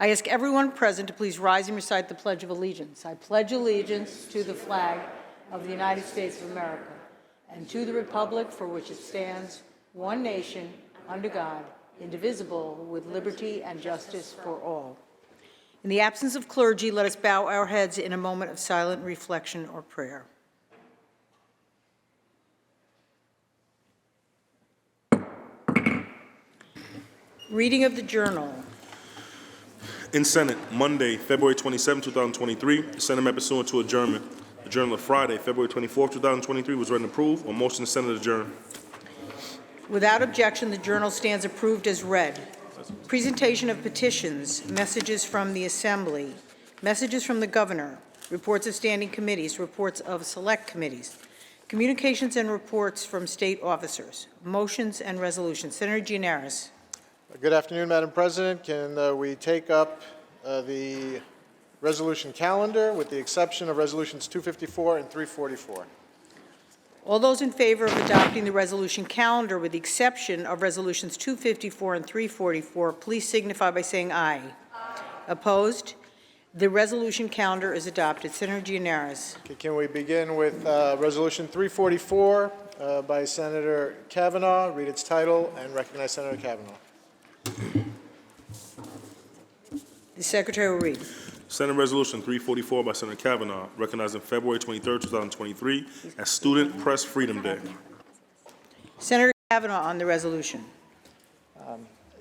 I ask everyone present to please rise and recite the Pledge of Allegiance. I pledge allegiance to the flag of the United States of America and to the republic for which it stands, one nation, under God, indivisible, with liberty and justice for all. In the absence of clergy, let us bow our heads in a moment of silent reflection or prayer. Reading of the Journal. In Senate, Monday, February 27, 2023, the Senate met pursuant to adjournment. The Journal of Friday, February 24, 2023 was read and approved. On motion, the Senate adjourn. Without objection, the Journal stands approved as read. Presentation of petitions, messages from the Assembly, messages from the Governor, reports of standing committees, reports of select committees, communications and reports from state officers, motions and resolutions. Senator Gianaris. Good afternoon, Madam President. Can we take up the resolution calendar with the exception of resolutions 254 and 344? All those in favor of adopting the resolution calendar with the exception of resolutions 254 and 344, please signify by saying aye. Aye. Opposed? The resolution calendar is adopted. Senator Gianaris. Okay, can we begin with resolution 344 by Senator Kavanaugh? Read its title and recognize Senator Kavanaugh. The Secretary will read. Senate Resolution 344 by Senator Kavanaugh, recognizing February 23, 2023 as Student Press Freedom Day. Senator Kavanaugh on the resolution.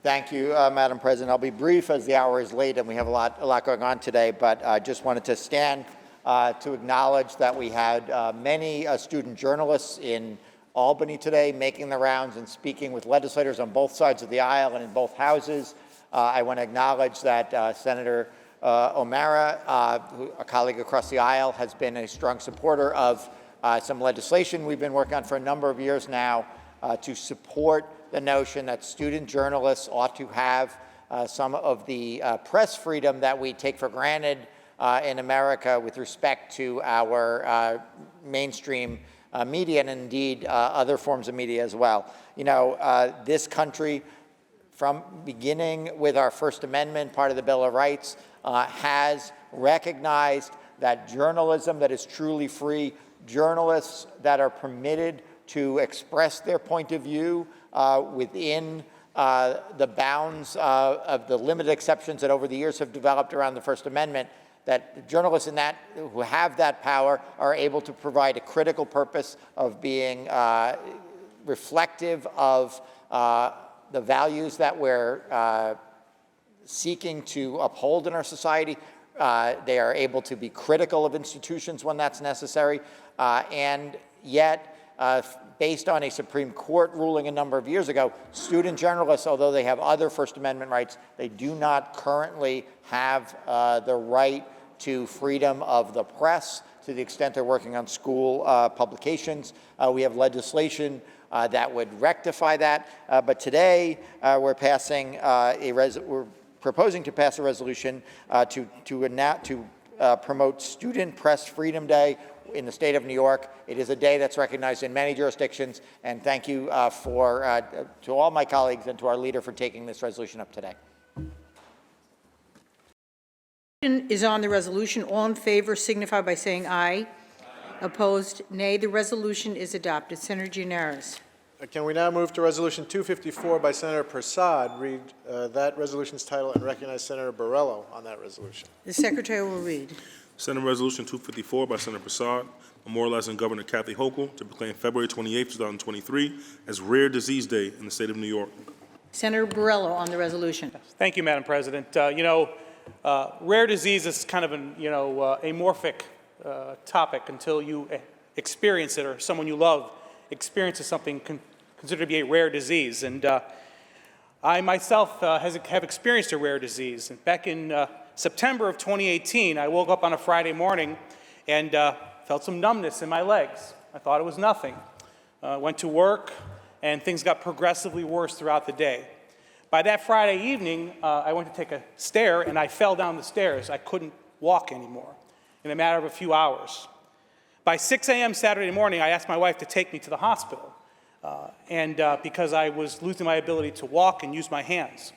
Thank you, Madam President. I'll be brief as the hour is late and we have a lot going on today, but I just wanted to stand to acknowledge that we had many student journalists in Albany today making the rounds and speaking with legislators on both sides of the aisle and in both houses. I want to acknowledge that Senator O'Mara, a colleague across the aisle, has been a strong supporter of some legislation we've been working on for a number of years now to support the notion that student journalists ought to have some of the press freedom that we take for granted in America with respect to our mainstream media and indeed other forms of media as well. You know, this country, from beginning with our First Amendment, part of the Bill of Rights, has recognized that journalism that is truly free, journalists that are permitted to express their point of view within the bounds of the limited exceptions that over the years have developed around the First Amendment, that journalists in that who have that power are able to provide a critical purpose of being reflective of the values that we're seeking to uphold in our society. They are able to be critical of institutions when that's necessary, and yet, based on a Supreme Court ruling a number of years ago, student journalists, although they have other First Amendment rights, they do not currently have the right to freedom of the press to the extent they're working on school publications. We have legislation that would rectify that, but today we're passing we're proposing to pass a resolution to promote Student Press Freedom Day in the state of New York. It is a day that's recognized in many jurisdictions, and thank you to all my colleagues and to our leader for taking this resolution up today. Is on the resolution. All in favor signify by saying aye. Aye. Opposed, nay. The resolution is adopted. Senator Gianaris. Can we now move to resolution 254 by Senator Prasad? Read that resolution's title and recognize Senator Borrello on that resolution. The Secretary will read. Senate Resolution 254 by Senator Prasad, memorializing Governor Kathy Hochul to proclaim February 28, 2023 as Rare Disease Day in the state of New York. Senator Borrello on the resolution. Thank you, Madam President. Rare disease is kind of an amorphic topic until you experience it or someone you love experiences something considered to be a rare disease. And I myself have experienced a rare disease. And back in September of 2018, I woke up on a Friday morning and felt some numbness in my legs. I thought it was nothing. Went to work, and things got progressively worse throughout the day. By that Friday evening, I went to take a stair, and I fell down the stairs. I couldn't walk anymore in a matter of a few hours. By 6 a.m. Saturday morning, I asked my wife to take me to the hospital, because I was losing my ability to walk and use my hands.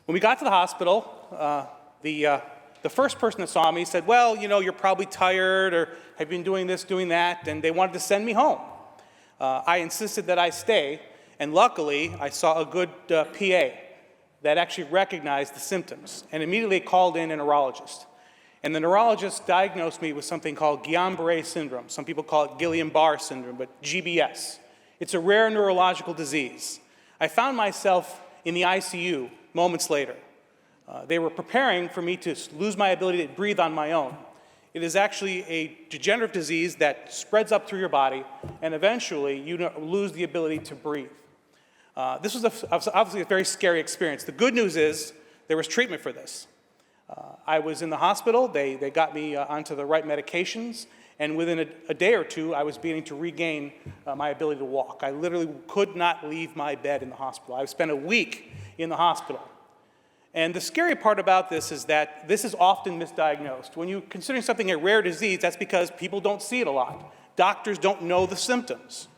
When we got to the hospital, the first person that saw me said, well, you know, you're probably tired or have been doing this, doing that, and they wanted to send me home. I insisted that I stay, and luckily I saw a good PA that actually recognized the symptoms and immediately called in a neurologist. And the neurologist diagnosed me with something called Guillain-Barré syndrome. Some people call it Guillain-Barré syndrome, but GBS. It's a rare neurological disease. I found myself in the ICU moments later. They were preparing for me to lose my ability to breathe on my own. It is actually a degenerative disease that spreads up through your body, and eventually you lose the ability to breathe. This was obviously a very scary experience. The good news is there was treatment for this. I was in the hospital. They got me onto the right medications, and within a day or two, I was beginning to regain my ability to walk. I literally could not leave my bed in the hospital. I spent a week in the hospital. And the scary part about this is that this is often misdiagnosed. When you're considering something a rare disease, that's because people don't see it a lot. Doctors don't know the symptoms.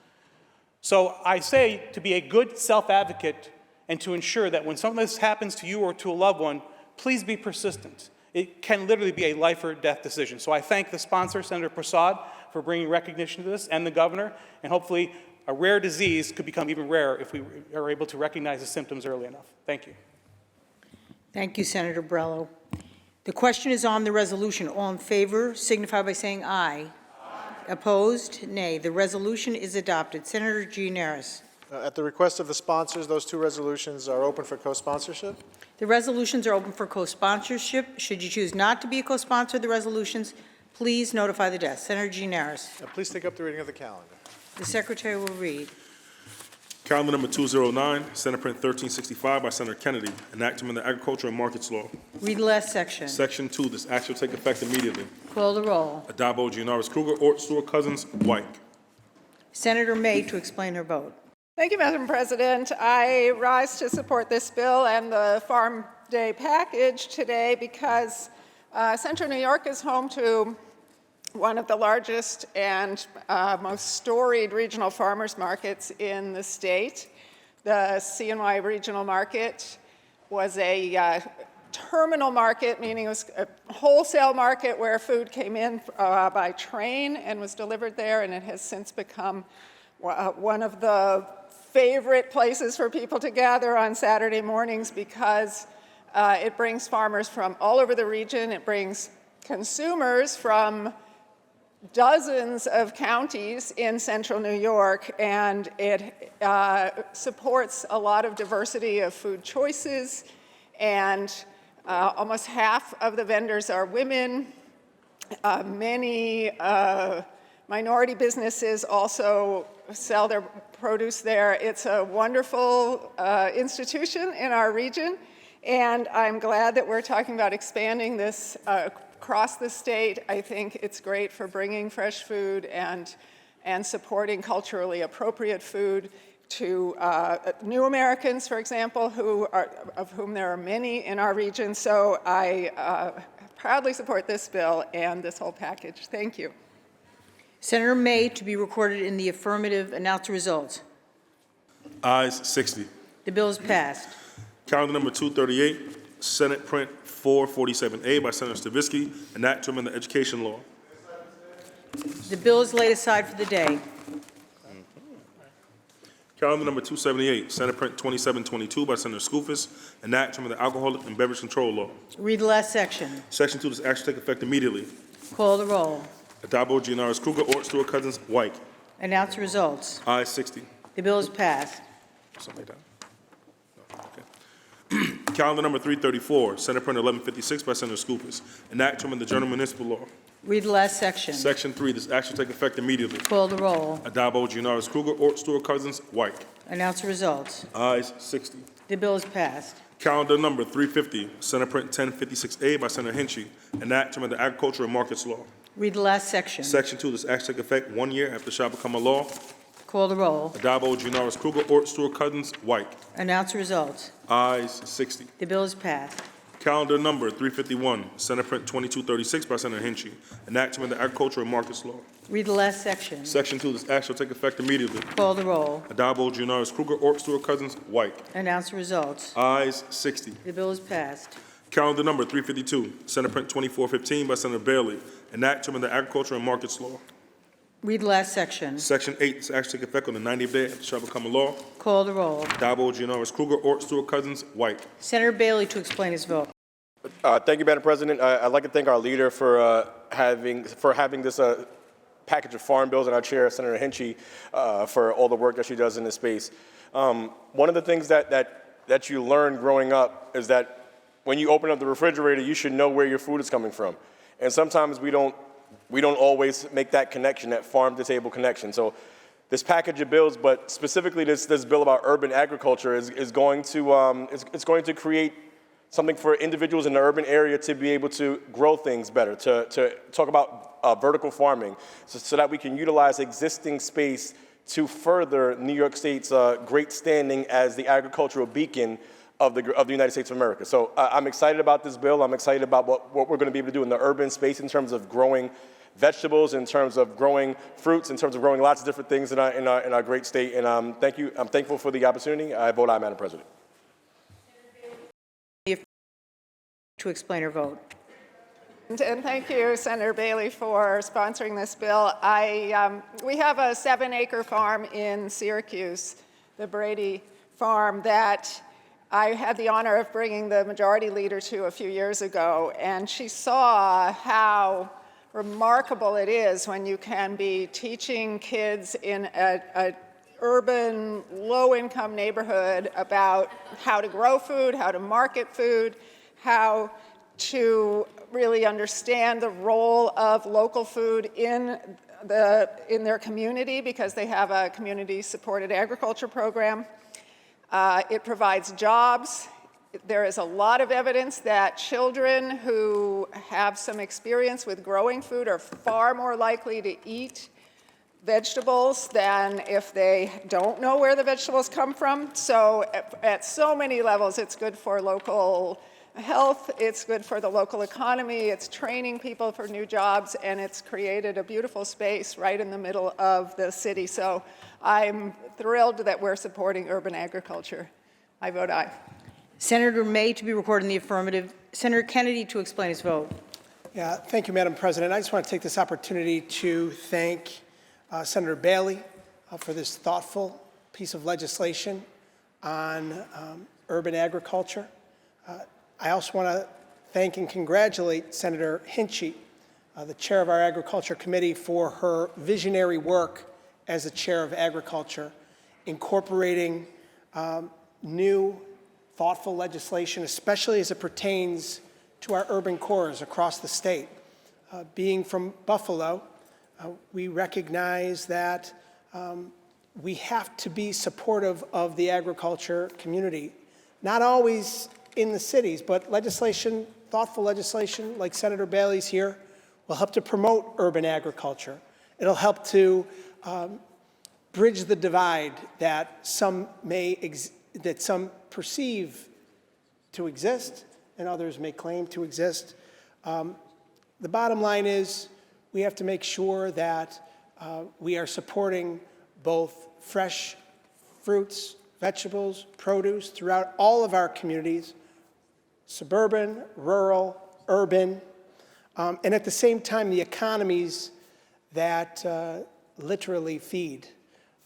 So I say to be a good self-advocate and to ensure that when something like this happens to you or to a loved one, please be persistent. It can literally be a life or death decision. So I thank the sponsor, Senator Prasad, for bringing recognition to this, and the governor, and hopefully a rare disease could become even rarer if we are able to recognize the symptoms early enough. Thank you. Thank you, Senator Brello. The question is on the resolution. All in favor signify by saying aye. Opposed? Nay. The resolution is adopted. Senator Gianaris. At the request of the sponsors, those two resolutions are open for co-sponsorship. The resolutions are open for co-sponsorship. Should you choose not to be a co-sponsor of the resolutions, please notify the desk. Senator Gianaris. Please take up the reading of the calendar. The Secretary will read. Calendar number 209, Senate Print 1365 by Senator Kennedy, enactment of the Agriculture and Markets Law. Read the last section. Section 2, this act shall take effect immediately. Call the roll. Adabo, Gianaris Kruger, Ort, Stewart Cousins, White. Senator May to explain her vote. Thank you, Madam President. I rise to support this bill and the Farm Day package today because Central New York is home to one of the largest and most storied regional farmers markets in the state. The CNY Regional Market was a terminal market, meaning it was a wholesale market where food came in by train and was delivered there, and it has since become one of the favorite places for people to gather on Saturday mornings because it brings farmers from all over the region. It brings consumers from dozens of counties in central New York, and it supports a lot of diversity of food choices, and almost half of the vendors are women. Many minority businesses also sell their produce there. It's a wonderful institution in our region, and I'm glad that we're talking about expanding this across the state. I think it's great for bringing fresh food and supporting culturally appropriate food to new Americans, for example, of whom there are many in our region. So I proudly support this bill and this whole package. Thank you. Senator May to be recorded in the affirmative. Announce the results. Ayes 60. The bill is passed. Calendar number 238, Senate Print 447A by Senator Stavisky, enact to amend the Education Law. The bill is laid aside for the day. Calendar number 278, Senate Print 2722 by Senator Skoufis, enact to amend the Alcoholic and Beverage Control Law. Read the last section. Section 2, this act shall take effect immediately. Call the roll. Adabo, Gianaris Kruger, Ort, Stewart Cousins, White. Announce the results. Ayes 60. The bill is passed. Something like that. No, okay. Calendar number 334, Senate Print 1156 by Senator Skoufis, enact to amend the General Municipal Law. Read the last section. Section 3, this act shall take effect immediately. Call the roll. Adabo, Gianaris Kruger, Ort, Stewart Cousins, White. Announce the results. Ayes 60. The bill is passed. Calendar number 350, Senate Print 1056A by Senator Hinchy, enact to amend the Agriculture and Markets Law. Read the last section. Section 2, this act shall take effect 1 year after it shall become a law. Call the roll. Adabo, Gianaris Kruger, Ort, Stewart Cousins, White. Announce the results. Ayes 60. The bill is passed. Calendar number 351, Senate Print 2236 by Senator Hinchy, enact to amend the Agriculture and Markets Law. Read the last section. Section 2, this act shall take effect immediately. Call the roll. Addabbo, Gianaris, Kruger, Ort, Stewart Cousins, White. Announce the results. Ayes 60. The bill is passed. Calendar number 352, Senate Print 2415 by Senator Bailey, an act to amend the Agriculture and Markets Law. Read the last section. Section 8, this act shall take effect on the 90th day after it shall become a law. Call the roll. Addabbo, Gianaris, Kruger, Ort, Stewart Cousins, White. Senator Bailey to explain his vote. Thank you, Madam President. I'd like to thank our leader for having this package of farm bills, and our chair, Senator Hinchey, for all the work that she does in this space. One of the things that you learn growing up is that when you open up the refrigerator, you should know where your food is coming from. And sometimes we don't always make that connection, that farm-to-table connection. So this package of bills, but specifically this bill about urban agriculture is going to create something for individuals in the urban area to be able to grow things better, to talk about vertical farming, so that we can utilize existing space to further New York State's great standing as the agricultural beacon of the United States of America. So I'm excited about this bill. I'm excited about what we're going to be able to do in the urban space in terms of growing vegetables, in terms of growing fruits, in terms of growing lots of different things in our great state. And thank you. I'm thankful for the opportunity. I vote aye, Madam President. To explain her vote. And thank you, Senator Bailey, for sponsoring this bill. We have a 7-acre farm in Syracuse, the Brady Farm, that I had the honor of bringing the majority leader to a few years ago, and she saw how remarkable it is when you can be teaching kids in a urban, low-income neighborhood about how to grow food, how to market food, how to really understand the role of local food in their community, because they have a community-supported agriculture program. It provides jobs. There is a lot of evidence that children who have some experience with growing food are far more likely to eat vegetables than if they don't know where the vegetables come from. So at so many levels, it's good for local health, it's good for the local economy, it's training people for new jobs, and it's created a beautiful space right in the middle of the city. So I'm thrilled that we're supporting urban agriculture. I vote aye. Senator May to be recorded in the affirmative. Senator Kennedy to explain his vote. Yeah, thank you, Madam President. I just want to take this opportunity to thank Senator Bailey for this thoughtful piece of legislation on urban agriculture. I also want to thank and congratulate Senator Hinchey, the chair of our Agriculture Committee, for her visionary work as the chair of Agriculture, incorporating new, thoughtful legislation, especially as it pertains to our urban cores across the state. Being from Buffalo, we recognize that we have to be supportive of the agriculture community, not always in the cities, but legislation, thoughtful legislation like Senator Bailey's here, will help to promote urban agriculture. It'll help to bridge the divide that some perceive to exist and others may claim to exist. The bottom line is we have to make sure that we are supporting both fresh fruits, vegetables, produce throughout all of our communities, suburban, rural, urban, and at the same time, the economies that literally feed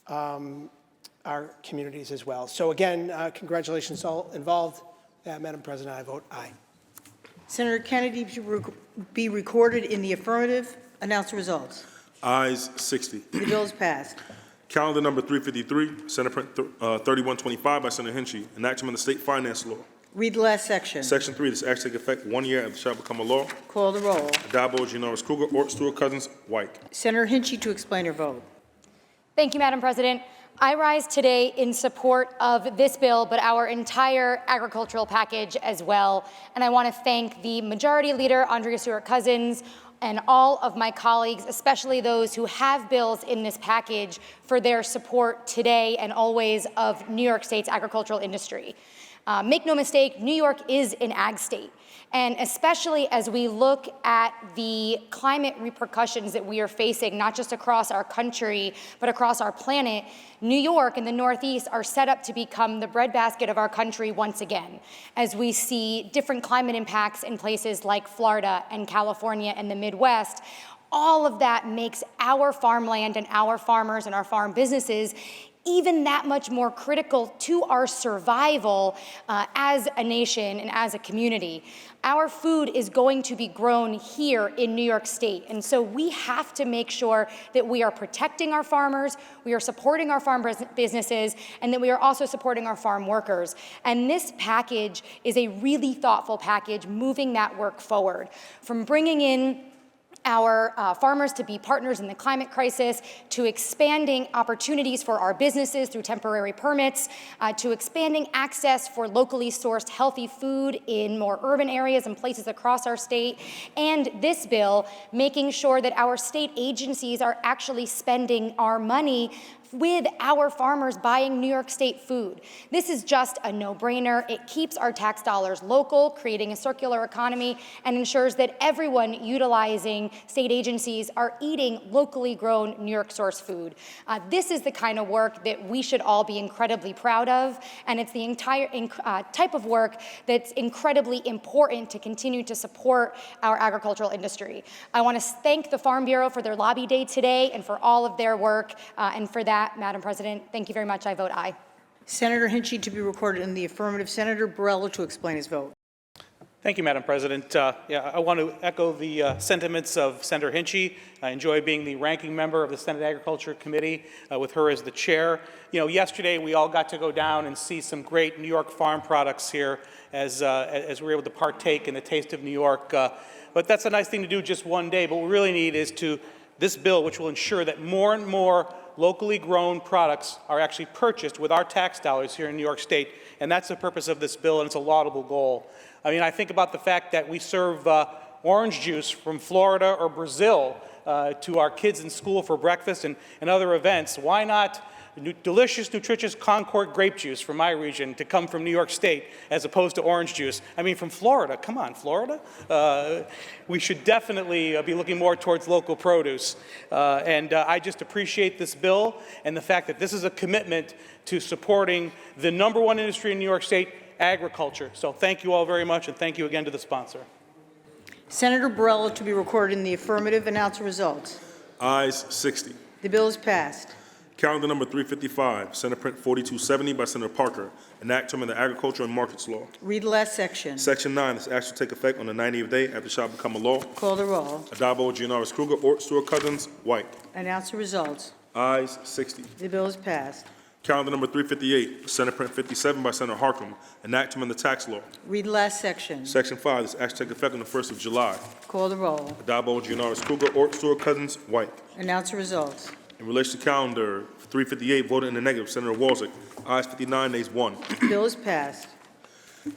our communities as well. So again, congratulations to all involved. Madam President, I vote aye. Senator Kennedy to be recorded in the affirmative. Announce the results. Ayes 60. The bill is passed. Calendar number 353, Senate Print 3125 by Senator Hinchey, an act to amend the state finance law. Read the last section. Section 3, this act shall take effect 1 year after it shall become a law. Call the roll. Addabbo, Gianaris, Kruger, Ort, Stewart Cousins, White. Senator Hinchey to explain her vote. Thank you, Madam President. I rise today in support of this bill, but our entire agricultural package as well. And I want to thank the Majority Leader, Andrea Stewart-Cousins, and all of my colleagues, especially those who have bills in this package, for their support today and always of New York State's agricultural industry. Make no mistake, New York is an ag state. And especially as we look at the climate repercussions that we are facing, not just across our country, but across our planet, New York and the Northeast are set up to become the breadbasket of our country once again, as we see different climate impacts in places like Florida and California and the Midwest. All of that makes our farmland and our farmers and our farm businesses even that much more critical to our survival as a nation and as a community. Our food is going to be grown here in New York State, and so we have to make sure that we are protecting our farmers, we are supporting our farm businesses, and that we are also supporting our farm workers. And this package is a really thoughtful package moving that work forward, from bringing in our farmers to be partners in the climate crisis, to expanding opportunities for our businesses through temporary permits, to expanding access for locally sourced healthy food in more urban areas and places across our state, and this bill making sure that our state agencies are actually spending our money with our farmers buying New York State food. This is just a no-brainer. It keeps our tax dollars local, creating a circular economy, and ensures that everyone utilizing state agencies are eating locally grown New York source food. This is the kind of work that we should all be incredibly proud of, and it's the entire type of work that's incredibly important to continue to support our agricultural industry. I want to thank the Farm Bureau for their lobby day today and for all of their work, and for that, Madam President, thank you very much. I vote aye. Senator Hinchey to be recorded in the affirmative. Senator Borrello to explain his vote. Thank you, Madam President. I want to echo the sentiments of Senator Hinchey. I enjoy being the ranking member of the Senate Agriculture Committee with her as the chair. You know, yesterday we all got to go down and see some great New York farm products here as we were able to partake in the Taste of New York. But that's a nice thing to do just one day. But what we really need is this bill, which will ensure that more and more locally grown products are actually purchased with our tax dollars here in New York State, and that's the purpose of this bill, and it's a laudable goal. I mean, I think about the fact that we serve orange juice from Florida or Brazil to our kids in school for breakfast and other events. Why not delicious, nutritious Concord grape juice from my region to come from New York State as opposed to orange juice? I mean, from Florida. Come on, Florida. We should definitely be looking more towards local produce. And I just appreciate this bill and the fact that this is a commitment to supporting the #1 industry in New York State, agriculture. So thank you all very much, and thank you again to the sponsor. Senator Borrello to be recorded in the affirmative. Announce the results. Ayes 60. The bill is passed. Calendar number 355, Senate Print 4270 by Senator Parker, an act to amend the Agriculture and Markets Law. Read the last section. Section 9, this act shall take effect on the 90th day after it shall become a law. Call the roll. Adabo, Gianaris Kruger, Ort, Stewart Cousins, White. Announce the results. Ayes 60. The bill is passed. Calendar number 358, Senate Print 57 by Senator Harkam, an act to amend the tax law. Read the last section. Section 5, this act shall take effect on the 1st of July. Call the roll. Adabo, Gianaris Kruger, Ort, Stewart Cousins, White. Announce the results. In relation to calendar 358, voted in the negative, Senator Walczyk. Ayes 59, nays 1. The bill is passed.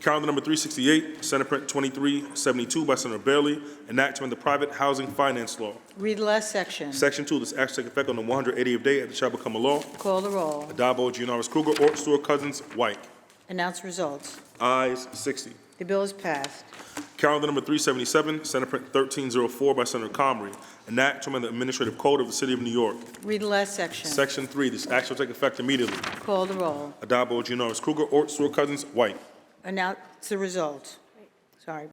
Calendar number 368, Senate Print 2372 by Senator Bailey, an act to amend the private housing finance law. Read the last section. Section 2, this act shall take effect on the 180th day after it shall become a law. Call the roll. Adabo, Gianaris Kruger, Ort, Stewart Cousins, White. Announce the results. Ayes 60. The bill is passed. Calendar number 377, Senate Print 1304 by Senator Comrie, an act to amend the administrative code of the City of New York. Read the last section. Section 3, this act shall take effect immediately. Call the roll. Adabo, Gianaris Kruger, Ort, Stewart Cousins, White. Announce the results. Sorry.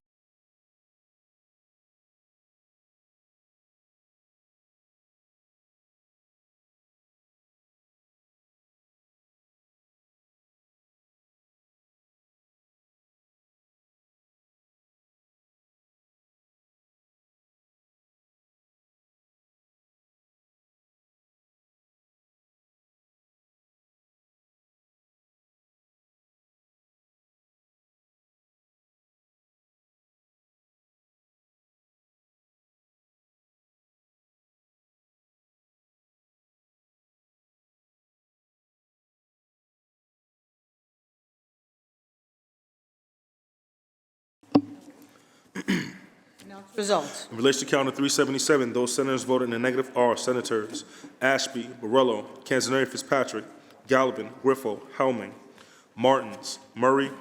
Results. In relation to calendar 377, those senators voted in the negative are Senators Ashby, Borrello, Canzoneri Fitzpatrick, Gallivan, Griffo, Helming, Martins, Murray,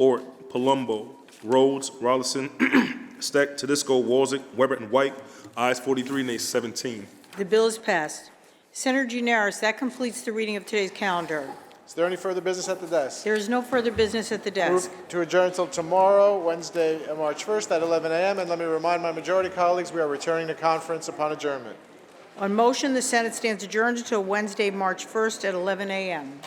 Ort, Palumbo, Rhodes, Rollinson, Steck, Tedisco, Walzek, Weber, and White. Ayes 43, nays 17. The bill is passed. Senator Gianaris, that completes the reading of today's calendar. Is there any further business at the desk? There is no further business at the Move desk. to adjourn until tomorrow, Wednesday, March 1st at 11 a.m. And let me remind my majority colleagues, we are returning to conference upon adjournment. On motion, the Senate stands adjourned until Wednesday, March 1st at 11 a.m.